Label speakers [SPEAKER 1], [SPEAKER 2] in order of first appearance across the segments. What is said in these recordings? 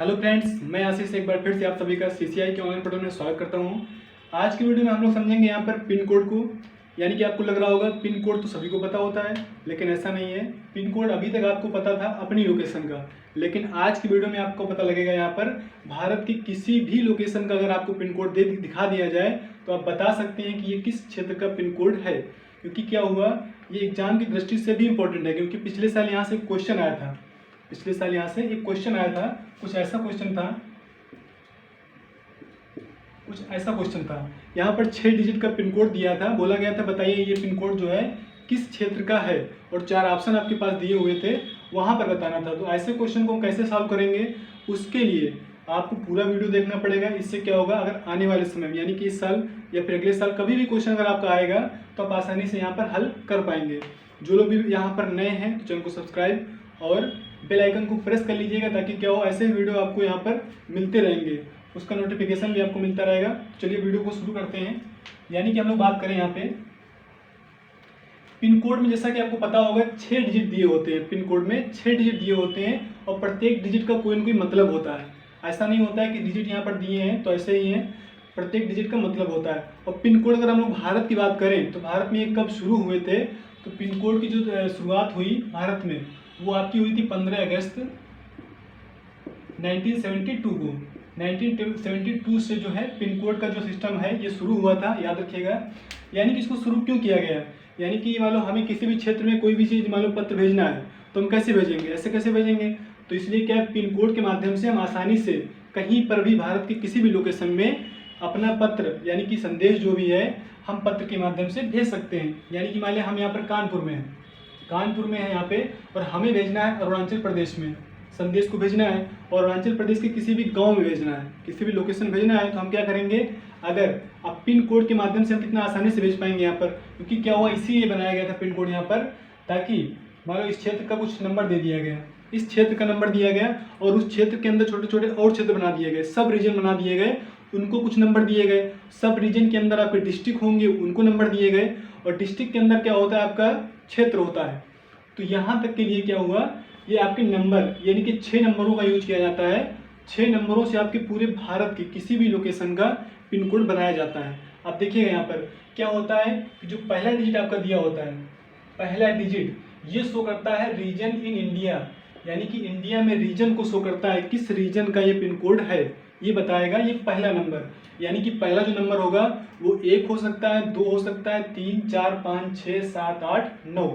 [SPEAKER 1] Hello friends, मैं आशीष एक बार फिर से आप सभी का सीसीआई के ऑनलाइन पोर्टल में स्वागत करता हूं। आज की वीडियो में हम लोग समझेंगे यहाँ पर पिन कोड को। यानी कि आपको लग रहा होगा पिन कोड तो सभी को पता होता है, लेकिन ऐसा नहीं है। पिन कोड अभी तक आपको पता था अपनी लोकेशन का, लेकिन आज की वीडियो में आपको पता लगेगा यहाँ पर भारत की किसी भी लोकेशन का अगर आपको पिन कोड दिखा दिया जाए तो आप बता सकते हैं कि ये किस क्षेत्र का पिन कोड है। क्योंकि क्या हुआ, ये एग्जाम की दृष्टि से भी इम्पोर्टेंट है, क्योंकि पिछले साल यहाँ से क्वेश्चन आया था। पिछले साल यहाँ से एक क्वेश्चन आया था, कुछ ऐसा क्वेश्चन था। यहाँ पर 6 डिजिट का पिन कोड दिया था, बोला गया था बताइए ये पिन कोड जो है किस क्षेत्र का है, और 4 ऑप्शन आपके पास दिए हुए थे, वहाँ पर बताना था। तो ऐसे क्वेश्चन को हम कैसे सॉल्व करेंगे, उसके लिए आपको पूरा वीडियो देखना पड़ेगा। इससे क्या होगा, अगर आने वाले समय में यानी कि इस साल या फिर अगले साल कभी भी क्वेश्चन अगर आपका आएगा तो आप आसानी से यहाँ पर हल कर पाएंगे। जो लोग भी यहाँ पर नए हैं तो चैनल को सब्सक्राइब और बेल आइकन को प्रेस कर लीजिएगा, ताकि क्या हो ऐसे वीडियो आपको यहाँ पर मिलते रहेंगे, उसका नोटिफिकेशन भी आपको मिलता रहेगा। चलिए वीडियो को शुरू करते हैं। यानी कि हम लोग बात करें यहाँ पे पिन कोड में, जैसा कि आपको पता होगा 6 डिजिट दिए होते हैं। पिन कोड में 6 डिजिट दिए होते हैं और प्रत्येक डिजिट का कोई ना कोई मतलब होता है। ऐसा नहीं होता है कि डिजिट यहाँ पर दिए हैं तो ऐसे ही हैं, प्रत्येक डिजिट का मतलब होता है। और पिन कोड अगर हम लोग भारत की बात करें तो भारत में ये कब शुरू हुए थे, तो पिन कोड की जो शुरुआत हुई भारत में वो आपकी हुई थी 15 अगस्त 1972 को। 1972 से जो है पिन कोड का जो सिस्टम है ये शुरू हुआ था, याद रखिएगा। यानी कि इसको शुरू क्यों किया गया, यानी कि मान लो हमें किसी भी क्षेत्र में कोई भी चीज़ मान लो पत्र भेजना है तो हम कैसे भेजेंगे, ऐसे कैसे भेजेंगे। तो इसलिए क्या पिन कोड के माध्यम से हम आसानी से कहीं पर भी भारत की किसी भी लोकेशन में अपना पत्र यानी कि संदेश जो भी है हम पत्र के माध्यम से भेज सकते हैं। यानी कि मान लिया हम यहाँ पर कानपुर में है यहाँ पे, और हमें भेजना है अरुणाचल प्रदेश में, संदेश को भेजना है और अरुणाचल प्रदेश के किसी भी गांव में भेजना है, किसी भी लोकेशन भेजना है, तो हम क्या करेंगे, अगर अब पिन कोड के माध्यम से हम कितना आसानी से भेज पाएंगे यहाँ पर। क्योंकि क्या हुआ, इसीलिए बनाया गया था पिन कोड यहाँ पर, ताकि मान लो इस क्षेत्र का कुछ नंबर दे दिया गया, इस क्षेत्र का नंबर दिया गया और उस क्षेत्र के अंदर छोटे छोटे और क्षेत्र बना दिए गए, सब रीजन बना दिए गए, उनको कुछ नंबर दिए गए। सब रीजन के अंदर आपके डिस्ट्रिक्ट होंगे, उनको नंबर दिए गए, और डिस्ट्रिक्ट के अंदर क्या होता है, आपका क्षेत्र होता है। तो यहाँ तक के लिए क्या हुआ, ये आपके नंबर यानी कि 6 नंबरों का यूज किया जाता है। 6 नंबरों से आपके पूरे भारत के किसी भी लोकेशन का पिन कोड बनाया जाता है। अब देखिएगा यहाँ पर क्या होता है कि जो पहला डिजिट आपका दिया होता है, पहला डिजिट ये शो करता है रीजन इन इंडिया, यानी कि इंडिया में रीजन को शो करता है, किस रीजन का ये पिन कोड है ये बताएगा ये पहला नंबर। यानी कि पहला जो नंबर होगा वो 1 हो सकता है, 2 हो सकता है, 3, 4, 5, 6, 7, 8, 9,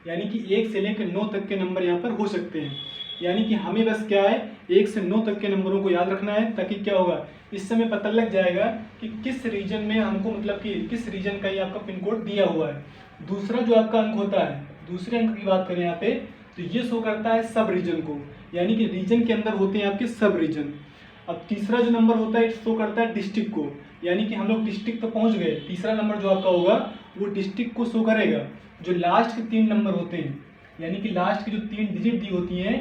[SPEAKER 1] यानी कि 1 से लेकर 9 तक के नंबर यहाँ पर हो सकते हैं। यानी कि हमें बस क्या है 1 से 9 तक के नंबरों को याद रखना है, ताकि क्या होगा इस समय पता लग जाएगा कि किस रीजन में हमको मतलब कि किस रीजन का ये आपका पिन कोड दिया हुआ है। दूसरा जो आपका अंक होता है, दूसरे अंक की बात करें यहाँ पे, तो ये शो करता है सब रीजन को, यानी कि रीजन के अंदर होते हैं आपके सब रीजन। अब तीसरा जो नंबर होता है शो करता है डिस्ट्रिक्ट को, यानी कि हम लोग डिस्ट्रिक्ट तक पहुंच गए, तीसरा नंबर जो आपका होगा वो डिस्ट्रिक्ट को शो करेगा। जो लास्ट के 3 नंबर होते हैं, यानी कि लास्ट की जो 3 डिजिट दी होती हैं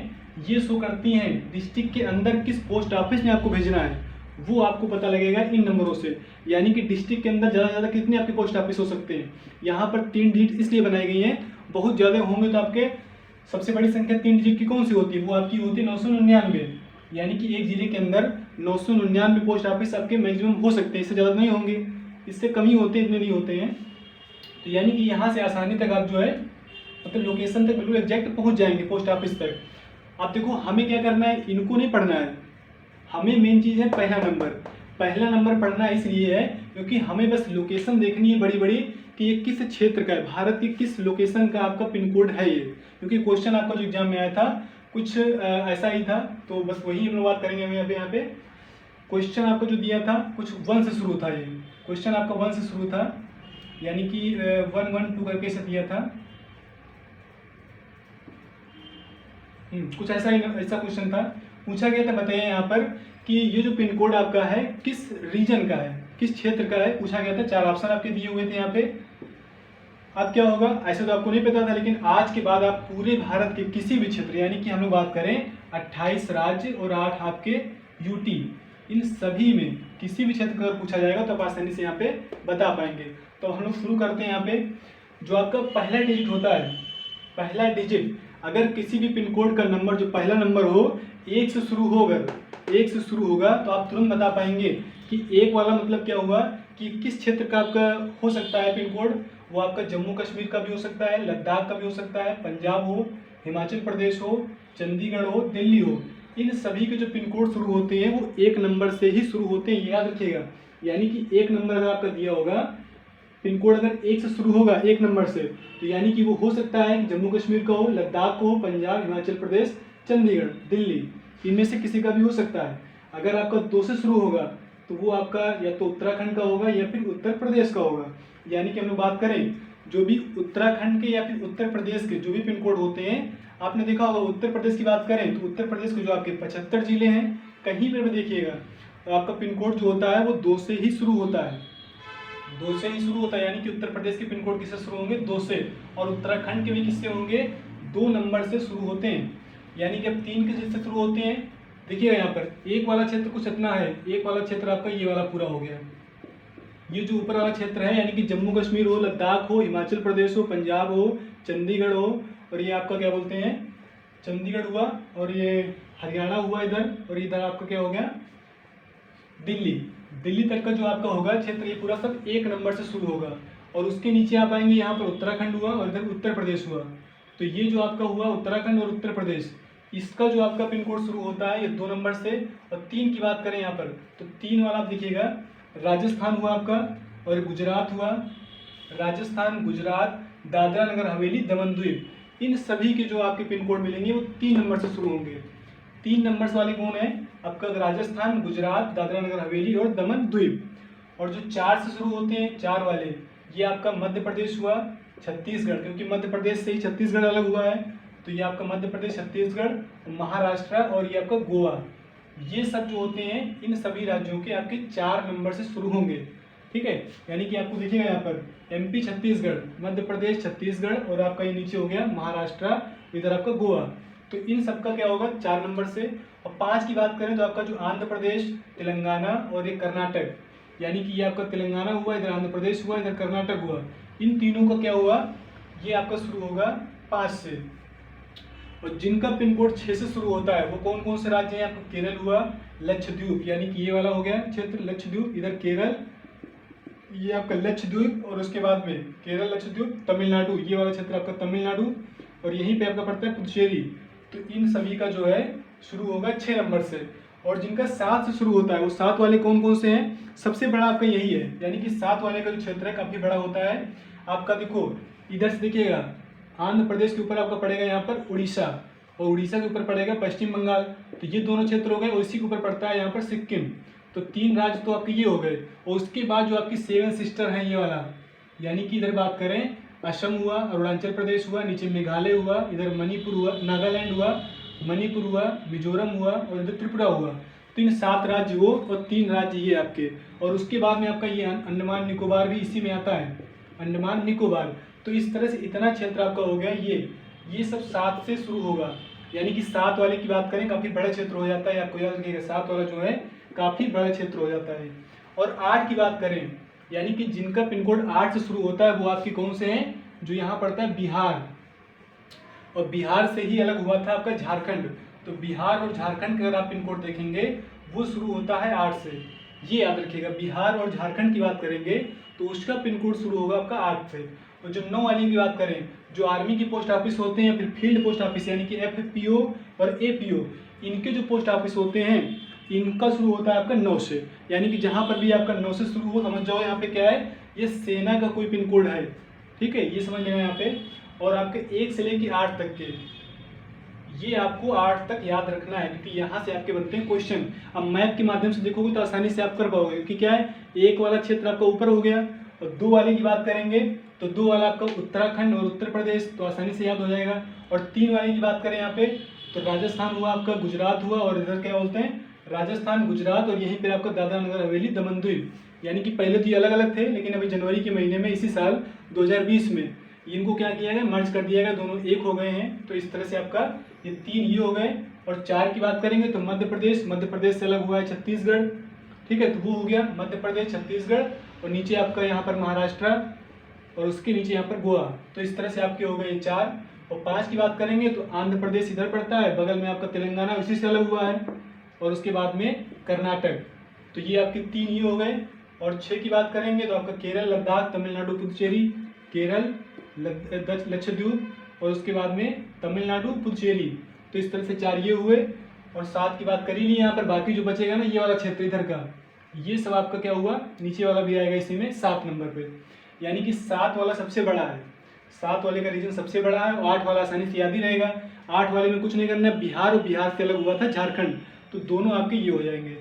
[SPEAKER 1] ये शो करती हैं डिस्ट्रिक्ट के अंदर किस पोस्ट ऑफिस में आपको भेजना है, वो आपको पता लगेगा इन नंबरों से। यानी कि डिस्ट्रिक्ट के अंदर ज़्यादा से ज़्यादा कितने आपके पोस्ट ऑफिस हो सकते हैं, यहाँ पर 3 डिजिट इसलिए बनाई गई हैं। बहुत ज़्यादा होंगे तो आपके सबसे बड़ी संख्या 3 डिजिट की कौन सी होती है, वो आपकी होती है 999, यानी कि एक जिले के अंदर 999 पोस्ट ऑफिस आपके मैक्सिमम हो सकते हैं, इससे ज़्यादा नहीं होंगे, इससे कम ही होते हैं, इतने नहीं होते हैं। तो यानी कि यहाँ से आसानी तक आप जो है मतलब लोकेशन तक बिल्कुल एग्जैक्ट पहुँच जाएंगे पोस्ट ऑफिस तक। अब देखो हमें क्या करना है, इनको नहीं पढ़ना है, हमें मेन चीज़ है पहला नंबर। पहला नंबर पढ़ना इसलिए है क्योंकि हमें बस लोकेशन देखनी है बड़ी बड़ी कि ये किस क्षेत्र का है, भारत की किस लोकेशन का आपका पिन कोड है ये। क्योंकि क्वेश्चन आपका जो एग्जाम में आया था कुछ ऐसा ही था, तो बस वही हम लोग बात करेंगे। हमें यहाँ पे क्वेश्चन आपको जो दिया था कुछ 1 से शुरू था, ये क्वेश्चन आपका 1 से शुरू था, यानी कि 1, 1, 2 करके से दिया था। कुछ ऐसा क्वेश्चन था, पूछा गया था बताइए यहाँ पर कि ये जो पिन कोड आपका है किस रीजन का है, किस क्षेत्र का है, पूछा गया था। 4 ऑप्शन आपके दिए हुए थे यहाँ पे। अब क्या होगा, ऐसे तो आपको नहीं पता था, लेकिन आज के बाद आप पूरे भारत के किसी भी क्षेत्र, यानी कि हम लोग बात करें 28 राज्य और 8 आपके यूटी, इन सभी में किसी भी क्षेत्र का अगर पूछा जाएगा तो आप आसानी से यहाँ पे बता पाएंगे। तो हम लोग शुरू करते हैं। यहाँ पे जो आपका पहला डिजिट होता है, पहला डिजिट अगर किसी भी पिन कोड का नंबर जो पहला नंबर हो 1 से शुरू हो, अगर 1 से शुरू होगा तो आप तुरंत बता पाएंगे कि 1 वाला मतलब क्या हुआ कि किस क्षेत्र का आपका हो सकता है पिन कोड। वो आपका जम्मू कश्मीर का भी हो सकता है, लद्दाख का भी हो सकता है, पंजाब हो, हिमाचल प्रदेश हो, चंडीगढ़ हो, दिल्ली हो। इन सभी के जो पिन कोड शुरू होते हैं वो 1 नंबर से ही शुरू होते हैं, याद रखिएगा। यानी कि 1 नंबर अगर आपका दिया होगा, पिन कोड अगर 1 से शुरू होगा 1 नंबर से, तो यानी कि वो हो सकता है जम्मू कश्मीर का हो, लद्दाख हो, पंजाब, हिमाचल प्रदेश, चंडीगढ़, दिल्ली, इनमें से किसी का भी हो सकता है। अगर आपका 2 से शुरू होगा तो वो आपका या तो उत्तराखंड का होगा या फिर उत्तर प्रदेश का होगा। यानी कि हम लोग बात करें जो भी उत्तराखंड के या फिर उत्तर प्रदेश के जो भी पिन कोड होते हैं, आपने देखा होगा उत्तर प्रदेश की बात करें तो उत्तर प्रदेश के जो आपके 75 जिले हैं, कहीं पर भी देखिएगा तो आपका पिन कोड जो होता है वो 2 से ही शुरू होता है, 2 से ही शुरू होता है। यानी कि उत्तर प्रदेश के पिन कोड किससे शुरू होंगे? 2 से। और उत्तराखंड के भी किससे होंगे? 2 नंबर से शुरू होते हैं। यानी कि अब 3 के जिससे शुरू होते हैं, देखिएगा यहाँ पर 1 वाला क्षेत्र कुछ इतना है, 1 वाला क्षेत्र आपका ये वाला पूरा हो गया। ये जो ऊपर वाला क्षेत्र है यानी कि जम्मू कश्मीर हो, लद्दाख हो, हिमाचल प्रदेश हो, पंजाब हो, चंडीगढ़ हो, और ये आपका क्या बोलते हैं, चंडीगढ़ हुआ, और ये हरियाणा हुआ इधर, और इधर आपका क्या हो गया, दिल्ली। दिल्ली तक का जो आपका होगा क्षेत्र, ये पूरा सब 1 नंबर से शुरू होगा। और उसके नीचे आप आएंगे, यहाँ पर उत्तराखंड हुआ और इधर उत्तर प्रदेश हुआ। तो ये जो आपका हुआ उत्तराखंड और उत्तर प्रदेश, इसका जो आपका पिन कोड शुरू होता है ये 2 नंबर से। और 3 की बात करें यहाँ पर तो 3 वाला आप देखिएगा, राजस्थान हुआ आपका, और गुजरात हुआ, राजस्थान, गुजरात, दादरा नगर हवेली, दमन द्वीप, इन सभी के जो आपके पिन कोड मिलेंगे वो 3 नंबर से शुरू होंगे। 3 नंबर वाले कौन है आपका? राजस्थान, गुजरात, दादरा नगर हवेली और दमन द्वीप। और जो 4 से शुरू होते हैं, 4 वाले, ये आपका मध्य प्रदेश हुआ, छत्तीसगढ़, क्योंकि मध्य प्रदेश से ही छत्तीसगढ़ अलग हुआ है, तो ये आपका मध्य प्रदेश, छत्तीसगढ़, महाराष्ट्र और ये आपका गोवा। ये सब जो होते हैं इन सभी राज्यों के आपके 4 नंबर से शुरू होंगे। ठीक है, यानी कि आपको देखिएगा यहाँ पर एमपी, छत्तीसगढ़, मध्य प्रदेश, छत्तीसगढ़, और आपका ये नीचे हो गया महाराष्ट्र, इधर आपका गोवा। तो इन सब का क्या होगा? 4 नंबर से। और 5 की बात करें तो आपका जो आंध्र प्रदेश, तेलंगाना और ये कर्नाटक, यानी कि ये आपका तेलंगाना हुआ, इधर आंध्र प्रदेश हुआ, इधर कर्नाटक हुआ, इन तीनों का क्या हुआ? ये आपका शुरू होगा 5 से। और जिनका पिन कोड 6 से शुरू होता है वो कौन कौन से राज्य हैं? आपका केरल हुआ, लक्षद्वीप, यानी कि ये वाला हो गया क्षेत्र लक्षद्वीप, इधर केरल, ये आपका लक्षद्वीप, और उसके बाद में केरल, लक्षद्वीप, तमिलनाडु, ये वाला क्षेत्र आपका तमिलनाडु, और यहीं पे आपका पड़ता है पुडुचेरी। तो इन सभी का जो है शुरू होगा 6 नंबर से। और जिनका 7 से शुरू होता है वो 7 वाले कौन कौन से हैं? सबसे बड़ा आपका यही है, यानी कि 7 वाले का जो क्षेत्र है काफी बड़ा होता है आपका। देखो इधर से देखिएगा, आंध्र प्रदेश के ऊपर आपका पड़ेगा यहाँ पर उड़ीसा, और उड़ीसा के ऊपर पड़ेगा पश्चिम बंगाल, तो ये दोनों क्षेत्र हो गए। और इसी के ऊपर पड़ता है यहाँ पर सिक्किम। तो 3 राज्य तो आपके ये हो गए। और उसके बाद जो आपकी 7 सिस्टर हैं ये वाला, यानी कि इधर बात करें असम हुआ, अरुणाचल प्रदेश हुआ, नीचे मेघालय हुआ, इधर मणिपुर हुआ, नागालैंड हुआ, मणिपुर हुआ, मिजोरम हुआ, और इधर त्रिपुरा हुआ। तो इन 7 राज्य वो और 3 राज्य ये आपके। और उसके बाद में आपका ये अंडमान निकोबार भी इसी में आता है, अंडमान निकोबार। तो इस तरह से इतना क्षेत्र आपका हो गया। ये सब 7 से शुरू होगा, यानी कि 7 वाले की बात करें काफ़ी बड़ा क्षेत्र हो जाता है। आपको याद रखिएगा 7 वाला जो है काफ़ी बड़ा क्षेत्र हो जाता है। और 8 की बात करें, यानी कि जिनका पिन कोड 8 से शुरू होता है वो आपके कौन से हैं? जो यहाँ पड़ता है बिहार, और बिहार से ही अलग हुआ था आपका झारखंड। तो बिहार और झारखंड का अगर आप पिन कोड देखेंगे वो शुरू होता है 8 से। ये याद रखिएगा, बिहार और झारखंड की बात करेंगे तो उसका पिन कोड शुरू होगा आपका 8 से। और जो 9 वाली की बात करें, जो आर्मी के पोस्ट ऑफिस होते हैं या फिर फील्ड पोस्ट ऑफिस, यानी कि FPO और APO, इनके जो पोस्ट ऑफिस होते हैं इनका शुरू होता है आपका 9 से। यानी कि जहाँ पर भी आपका 9 से शुरू हो, समझ जाओ यहाँ पे क्या है, ये सेना का कोई पिन कोड है। ठीक है, ये समझ लेना यहाँ पे। और आपके 1 से लेकर 8 तक के, ये आपको 8 तक याद रखना है, क्योंकि यहाँ से आपके बनते हैं क्वेश्चन। अब मैप के माध्यम से देखोगे तो आसानी से आप कर पाओगे, क्योंकि क्या है, 1 वाला क्षेत्र आपका ऊपर हो गया। और 2 वाले की बात करेंगे तो 2 वाला आपका उत्तराखंड और उत्तर प्रदेश, तो आसानी से याद हो जाएगा। और 3 वाले की बात करें यहाँ पे तो राजस्थान हुआ आपका, गुजरात हुआ, और इधर क्या बोलते हैं, राजस्थान, गुजरात, और यहीं पर आपका दादरा नगर हवेली, दमन द्वीप। यानी कि पहले तो ये अलग अलग थे, लेकिन अभी जनवरी के महीने में इसी साल 2020 में इनको क्या किया गया, मर्ज कर दिया गया, दोनों एक हो गए हैं। तो इस तरह से आपका ये 3 ये हो गए। और 4 की बात करेंगे तो मध्य प्रदेश से अलग हुआ है छत्तीसगढ़। ठीक है, तो वो हो गया मध्य प्रदेश, छत्तीसगढ़, और नीचे आपका यहाँ पर महाराष्ट्र, और उसके नीचे यहाँ पर गोवा। तो इस तरह से आपके हो गए 4। और 5 की बात करेंगे तो आंध्र प्रदेश इधर पड़ता है, बगल में आपका तेलंगाना उसी से अलग हुआ है। और उसके बाद में कर्नाटक। तो ये आपके 3 ये हो गए। और 6 की बात करेंगे तो आपका केरल, लद्दाख, तमिलनाडु, पुदुचेरी, केरल, लक्षद्वीप और उसके बाद में तमिलनाडु, पुदुचेरी। तो इस तरह से 4 ये हुए। और 7 की बात करी नहीं यहाँ पर, बाकी जो बचेगा ना ये वाला क्षेत्र इधर का, ये सब आपका क्या हुआ, नीचे वाला भी आएगा इसी में 7 नंबर पे। यानी कि 7 वाला सबसे बड़ा है, 7 वाले का रीजन सबसे बड़ा है। और 8 वाला आसानी से याद ही रहेगा। 8 वाले में कुछ नहीं करना, बिहार और बिहार से अलग हुआ था झारखंड, तो दोनों आपके ये हो जाएंगे।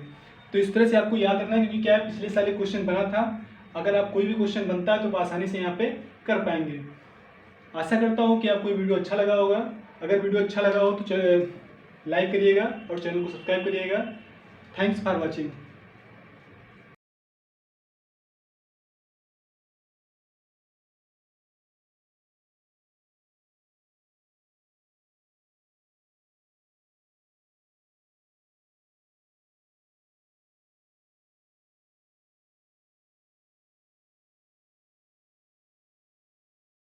[SPEAKER 1] तो इस तरह से आपको याद रखना है, क्योंकि क्या है पिछले साल एक क्वेश्चन बना था, अगर आप कोई भी क्वेश्चन बनता है तो आसानी से यहाँ पे कर पाएंगे। आशा करता हूँ कि आपको ये वीडियो अच्छा लगा होगा। अगर वीडियो अच्छा लगा हो तो लाइक करिएगा और चैनल को सब्सक्राइब करिएगा। Thanks for watching.